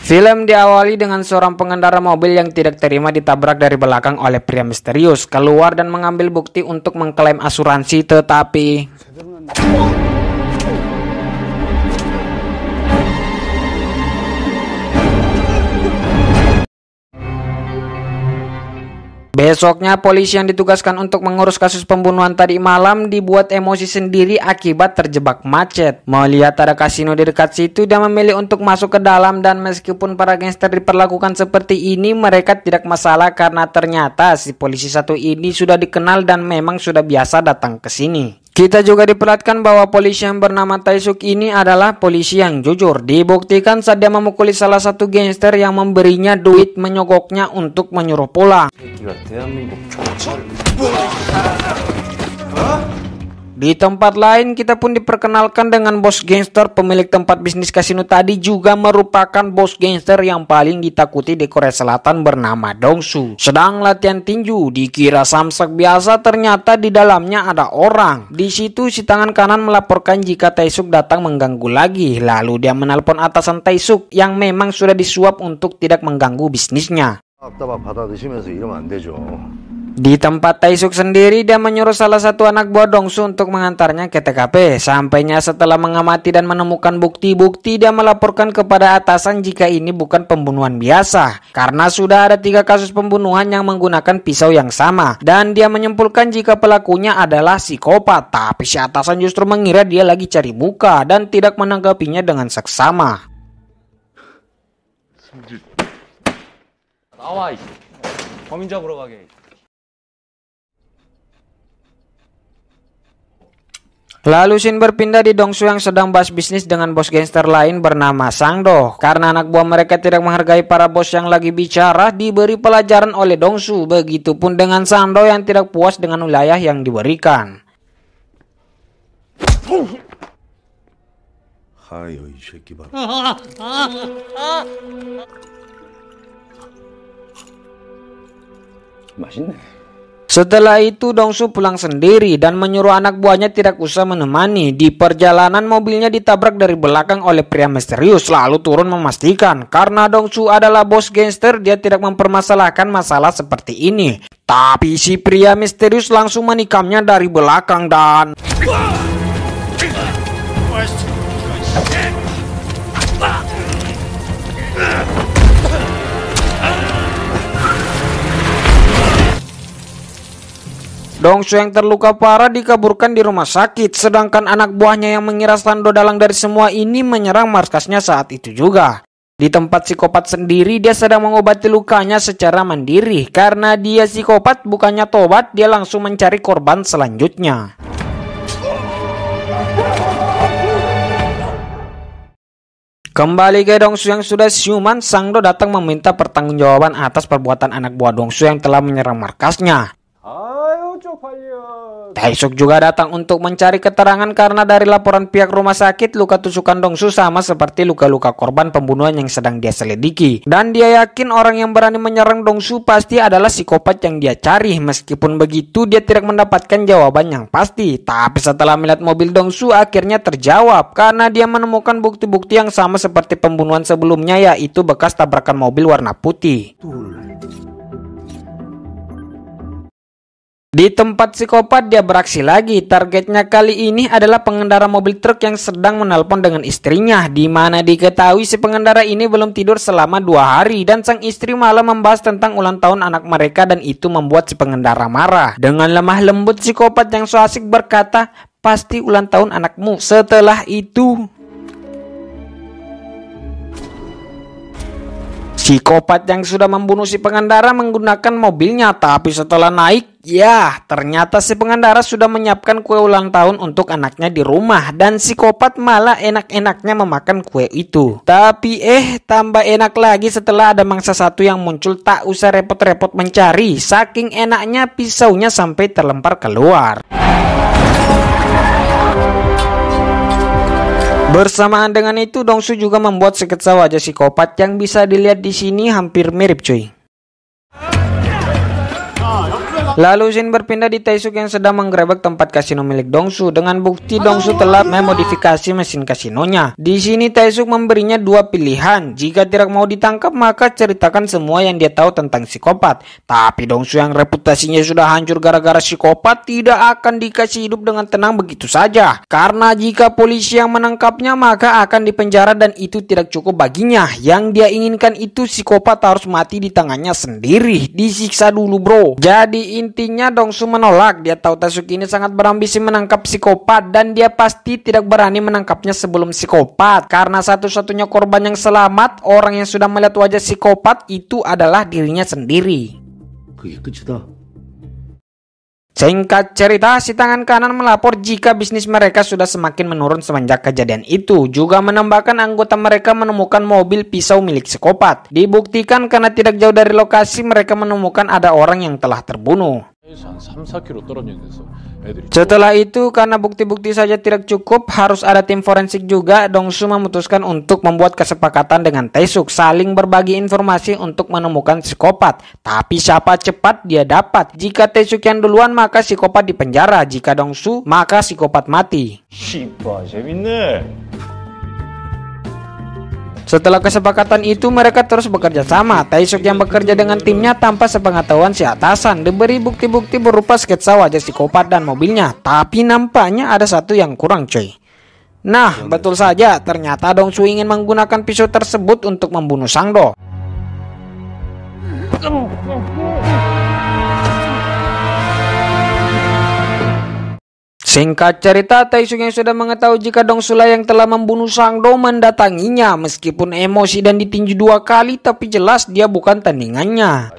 Film diawali dengan seorang pengendara mobil yang tidak terima ditabrak dari belakang oleh pria misterius, keluar dan mengambil bukti untuk mengklaim asuransi, tetapi besoknya polisi yang ditugaskan untuk mengurus kasus pembunuhan tadi malam dibuat emosi sendiri akibat terjebak macet. Melihat ada kasino di dekat situ, dia memilih untuk masuk ke dalam, dan meskipun para gangster diperlakukan seperti ini, mereka tidak masalah karena ternyata si polisi satu ini sudah dikenal dan memang sudah biasa datang ke sini. Kita juga diperlihatkan bahwa polisi yang bernama Tae-suk ini adalah polisi yang jujur. Dibuktikan saat dia memukuli salah satu gangster yang memberinya duit, menyogoknya untuk menyuruh pulang. Di tempat lain kita pun diperkenalkan dengan bos gangster. Pemilik tempat bisnis kasino tadi juga merupakan bos gangster yang paling ditakuti di Korea Selatan bernama Dong-su. Sedang latihan tinju, dikira samsak biasa, ternyata di dalamnya ada orang. Di situ si tangan kanan melaporkan jika Tae-suk datang mengganggu lagi. Lalu dia menelpon atasan Tae-suk yang memang sudah disuap untuk tidak mengganggu bisnisnya. Di tempat Tae-suk sendiri, dia menyuruh salah satu anak buah Dong-su untuk mengantarnya ke TKP. Sampainya setelah mengamati dan menemukan bukti-bukti, dia melaporkan kepada atasan jika ini bukan pembunuhan biasa, karena sudah ada 3 kasus pembunuhan yang menggunakan pisau yang sama. Dan dia menyimpulkan jika pelakunya adalah psikopat. Tapi si atasan justru mengira dia lagi cari muka dan tidak menanggapinya dengan seksama. Lalu Shin berpindah di Dong-su yang sedang bahas bisnis dengan bos gangster lain bernama Sang-do. Karena anak buah mereka tidak menghargai para bos yang lagi bicara, diberi pelajaran oleh Dong-su. Begitupun dengan Sang-do yang tidak puas dengan wilayah yang diberikan. Setelah itu Dong-su pulang sendiri dan menyuruh anak buahnya tidak usah menemani. Di perjalanan mobilnya ditabrak dari belakang oleh pria misterius, lalu turun memastikan karena Dong-su adalah bos gangster, dia tidak mempermasalahkan masalah seperti ini. Tapi si pria misterius langsung menikamnya dari belakang dan Dong-su yang terluka parah dikaburkan di rumah sakit, sedangkan anak buahnya yang mengira Sang-do dalang dari semua ini menyerang markasnya saat itu juga. Di tempat psikopat sendiri, dia sedang mengobati lukanya secara mandiri. Karena dia psikopat, bukannya tobat, dia langsung mencari korban selanjutnya. Kembali ke Dong-su yang sudah siuman, Sang-do datang meminta pertanggungjawaban atas perbuatan anak buah Dong-su yang telah menyerang markasnya. Tae-suk juga datang untuk mencari keterangan karena dari laporan pihak rumah sakit, luka tusukan Dong-su sama seperti luka-luka korban pembunuhan yang sedang dia selidiki. Dan dia yakin orang yang berani menyerang Dong-su pasti adalah psikopat yang dia cari. Meskipun begitu, dia tidak mendapatkan jawaban yang pasti. Tapi setelah melihat mobil Dong-su, akhirnya terjawab karena dia menemukan bukti-bukti yang sama seperti pembunuhan sebelumnya, yaitu bekas tabrakan mobil warna putih. Di tempat psikopat dia beraksi lagi. Targetnya kali ini adalah pengendara mobil truk yang sedang menelpon dengan istrinya, di mana diketahui si pengendara ini belum tidur selama 2 hari dan sang istri malah membahas tentang ulang tahun anak mereka, dan itu membuat si pengendara marah. Dengan lemah lembut psikopat yang so asik berkata, "Pasti ulang tahun anakmu." Setelah itu psikopat yang sudah membunuh si pengendara menggunakan mobilnya, tapi setelah naik, ya ternyata si pengendara sudah menyiapkan kue ulang tahun untuk anaknya di rumah, dan psikopat malah enak-enaknya memakan kue itu. Tapi tambah enak lagi setelah ada mangsa satu yang muncul, tak usah repot-repot mencari, saking enaknya pisaunya sampai terlempar keluar. Bersamaan dengan itu, Dong-su juga membuat sketsa wajah psikopat yang bisa dilihat di sini hampir mirip cuy. Lalu scene berpindah di Tae-suk yang sedang menggerebek tempat kasino milik Dong-su dengan bukti Dong-su telah memodifikasi mesin kasinonya. Di sini Tae-suk memberinya dua pilihan. Jika tidak mau ditangkap maka ceritakan semua yang dia tahu tentang psikopat. Tapi Dong-su yang reputasinya sudah hancur gara-gara psikopat tidak akan dikasih hidup dengan tenang begitu saja. Karena jika polisi yang menangkapnya maka akan dipenjara dan itu tidak cukup baginya. Yang dia inginkan itu psikopat harus mati di tangannya sendiri. Disiksa dulu bro. Jadi intinya Dong-su menolak. Dia tahu Tae-suk ini sangat berambisi menangkap psikopat dan dia pasti tidak berani menangkapnya sebelum psikopat. Karena satu-satunya korban yang selamat, orang yang sudah melihat wajah psikopat itu adalah dirinya sendiri. Singkat cerita, si tangan kanan melapor jika bisnis mereka sudah semakin menurun semenjak kejadian itu. Juga menambahkan anggota mereka menemukan mobil pisau milik psikopat. Dibuktikan karena tidak jauh dari lokasi mereka menemukan ada orang yang telah terbunuh. Setelah itu, karena bukti-bukti saja tidak cukup, harus ada tim forensik juga. Dong-su memutuskan untuk membuat kesepakatan dengan Tae-suk saling berbagi informasi untuk menemukan psikopat. Tapi siapa cepat dia dapat. Jika Tae-suk yang duluan maka psikopat dipenjara. Jika Dong-su maka psikopat mati. Setelah kesepakatan itu mereka terus bekerja sama. Tae-suk yang bekerja dengan timnya tanpa sepengetahuan si atasan diberi bukti-bukti berupa sketsa wajah psikopat dan mobilnya. Tapi nampaknya ada satu yang kurang coy. Nah betul saja, ternyata Dong-su ingin menggunakan pisau tersebut untuk membunuh Sang-do. Singkat cerita, Tae-suk yang sudah mengetahui jika Dong-su lah yang telah membunuh Sang-do mendatanginya. Meskipun emosi dan ditinju 2 kali, tapi jelas dia bukan tandingannya.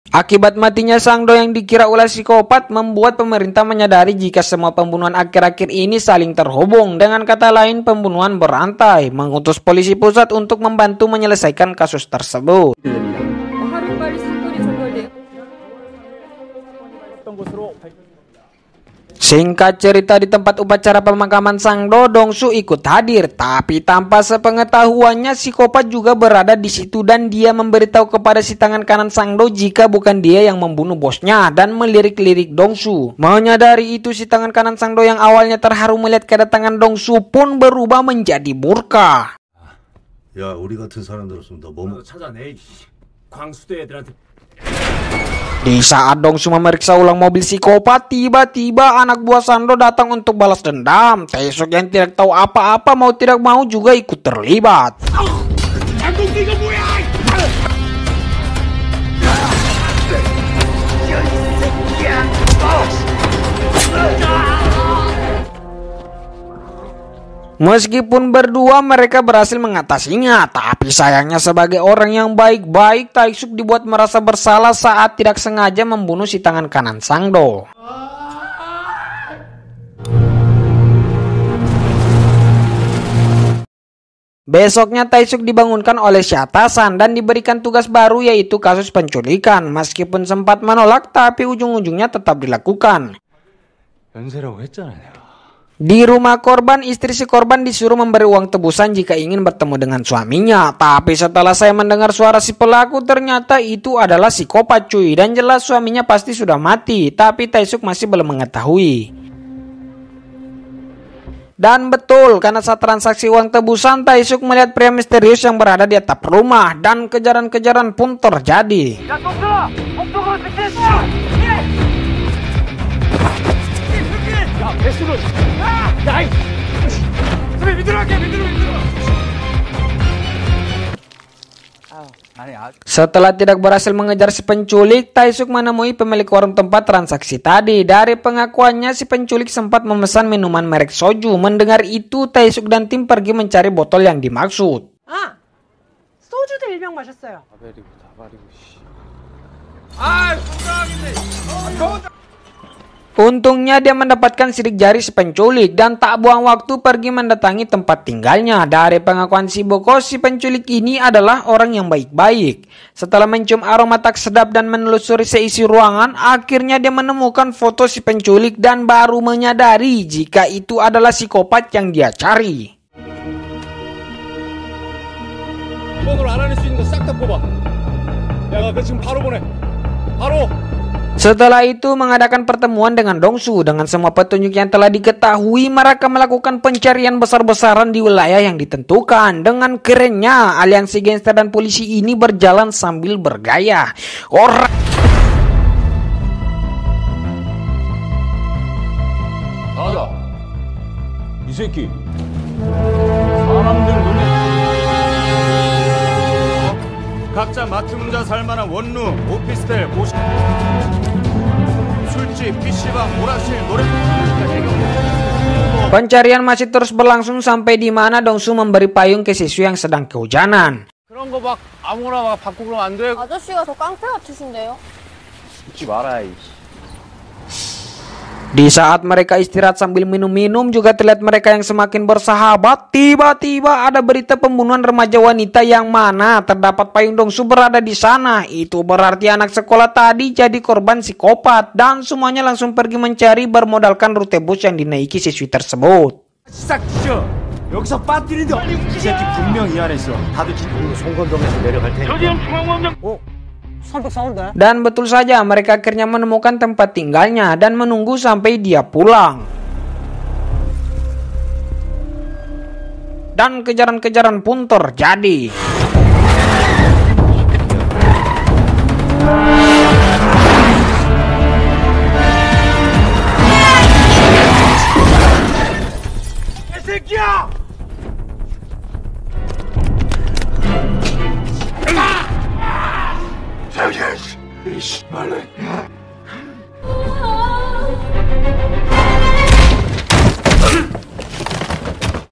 Akibat matinya Sang-do yang dikira ulah psikopat membuat pemerintah menyadari jika semua pembunuhan akhir-akhir ini saling terhubung. Dengan kata lain, pembunuhan berantai. Mengutus polisi pusat untuk membantu menyelesaikan kasus tersebut. Singkat cerita, di tempat upacara pemakaman Sang-do, Dong-su ikut hadir, tapi tanpa sepengetahuannya psikopat juga berada di situ dan dia memberitahu kepada si tangan kanan Sang-do jika bukan dia yang membunuh bosnya dan melirik-lirik Dong-su. Menyadari itu, si tangan kanan Sang-do yang awalnya terharu melihat kedatangan Dong-su pun berubah menjadi murka. 야, 우리 같은 사람들었으면 너 뭐 찾아내. 광수대 애들한테. Di saat Dong-su memeriksa ulang mobil psikopat, tiba-tiba anak buah Sang-do datang untuk balas dendam. Tae-suk yang tidak tahu apa-apa mau tidak mau juga ikut terlibat. Meskipun berdua mereka berhasil mengatasinya, tapi sayangnya sebagai orang yang baik-baik, Tae-suk dibuat merasa bersalah saat tidak sengaja membunuh si tangan kanan Sang-do. Besoknya Tae-suk dibangunkan oleh si atasan dan diberikan tugas baru yaitu kasus penculikan. Meskipun sempat menolak, tapi ujung-ujungnya tetap dilakukan. Di rumah korban, istri si korban disuruh memberi uang tebusan jika ingin bertemu dengan suaminya. Tapi setelah saya mendengar suara si pelaku, ternyata itu adalah psikopat cuy. Dan jelas suaminya pasti sudah mati, tapi Tae-suk masih belum mengetahui. Dan betul, karena saat transaksi uang tebusan, Tae-suk melihat pria misterius yang berada di atap rumah. Dan kejaran-kejaran pun terjadi. Setelah tidak berhasil mengejar si penculik, Tae-suk menemui pemilik warung tempat transaksi tadi. Dari pengakuannya, si penculik sempat memesan minuman merek soju. Mendengar itu, Tae-suk dan tim pergi mencari botol yang dimaksud. 소주도 1병 마셨어요. Untungnya dia mendapatkan sidik jari si penculik dan tak buang waktu pergi mendatangi tempat tinggalnya. Dari pengakuan si Boko, si penculik ini adalah orang yang baik-baik. Setelah mencium aroma tak sedap dan menelusuri seisi ruangan, akhirnya dia menemukan foto si penculik dan baru menyadari jika itu adalah psikopat yang dia cari. Setelah itu mengadakan pertemuan dengan Dongsu. Dengan semua petunjuk yang telah diketahui, mereka melakukan pencarian besar-besaran di wilayah yang ditentukan. Dengan kerennya, aliansi gangster dan polisi ini berjalan sambil bergaya. 나가자. 이 새끼 사람들 눈에 각자 맡은 혼자 살만한 원룸, 오피스텔, 고시 술집, PC방, 오락실, 노래 Pencarian masih terus berlangsung sampai di mana Dongsu memberi payung ke siswi yang sedang kehujanan. 그런 거 막 아무나 막 받고 그러면 안 돼. 아저씨가 더 깡패 같으신데요? 웃지 마라. Di saat mereka istirahat sambil minum-minum, juga terlihat mereka yang semakin bersahabat. Tiba-tiba ada berita pembunuhan remaja wanita yang mana terdapat payung Dongsu berada di sana. Itu berarti anak sekolah tadi jadi korban psikopat, dan semuanya langsung pergi mencari bermodalkan rute bus yang dinaiki siswi tersebut. 시작이죠. 여기서 빠뜨리는데 이 새끼 분명 이 안에 있어. 다들 송건동에서 내려갈 테니까. Dan betul saja, mereka akhirnya menemukan tempat tinggalnya dan menunggu sampai dia pulang. Dan kejaran-kejaran pun terjadi.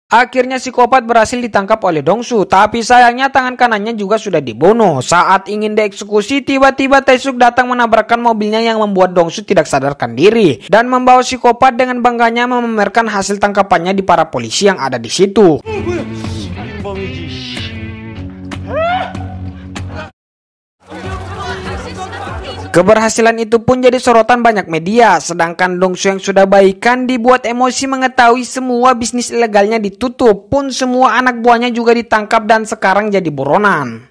Akhirnya psikopat berhasil ditangkap oleh Dongsu, tapi sayangnya tangan kanannya juga sudah dibunuh. Saat ingin dieksekusi, tiba-tiba Taesuk datang menabrakkan mobilnya yang membuat Dongsu tidak sadarkan diri, dan membawa psikopat dengan bangganya memamerkan hasil tangkapannya di para polisi yang ada di situ. Keberhasilan itu pun jadi sorotan banyak media, sedangkan Dongsu yang sudah baikan dibuat emosi mengetahui semua bisnis ilegalnya ditutup, pun semua anak buahnya juga ditangkap dan sekarang jadi buronan.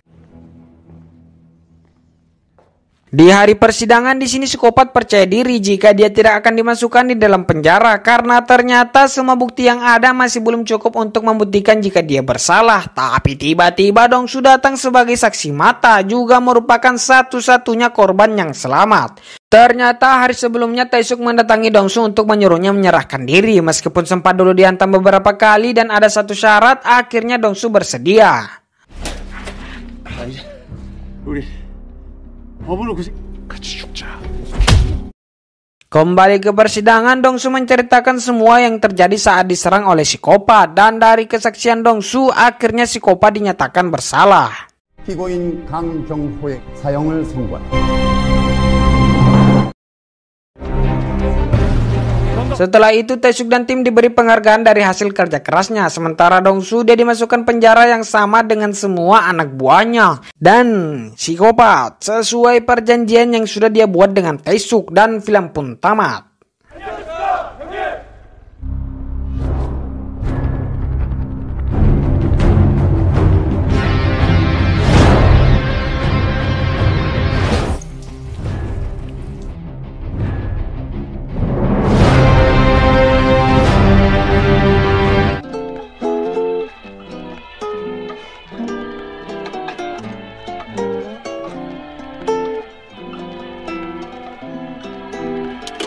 Di hari persidangan di sini psikopat percaya diri jika dia tidak akan dimasukkan di dalam penjara karena ternyata semua bukti yang ada masih belum cukup untuk membuktikan jika dia bersalah. Tapi tiba-tiba Dongsu datang sebagai saksi mata, juga merupakan satu-satunya korban yang selamat. Ternyata hari sebelumnya Taesuk mendatangi Dongsu untuk menyuruhnya menyerahkan diri. Meskipun sempat dulu dihantam beberapa kali dan ada satu syarat, akhirnya Dongsu bersedia. Kembali ke persidangan, Dongsu menceritakan semua yang terjadi saat diserang oleh psikopat, dan dari kesaksian Dongsu akhirnya psikopat dinyatakan bersalah. 피고인 강경호의 사형을 선고한다. Setelah itu Taesuk dan tim diberi penghargaan dari hasil kerja kerasnya, sementara Dongsu dia dimasukkan penjara yang sama dengan semua anak buahnya. Dan psikopat sesuai perjanjian yang sudah dia buat dengan Taesuk, dan film pun tamat.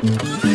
Mm-hmm.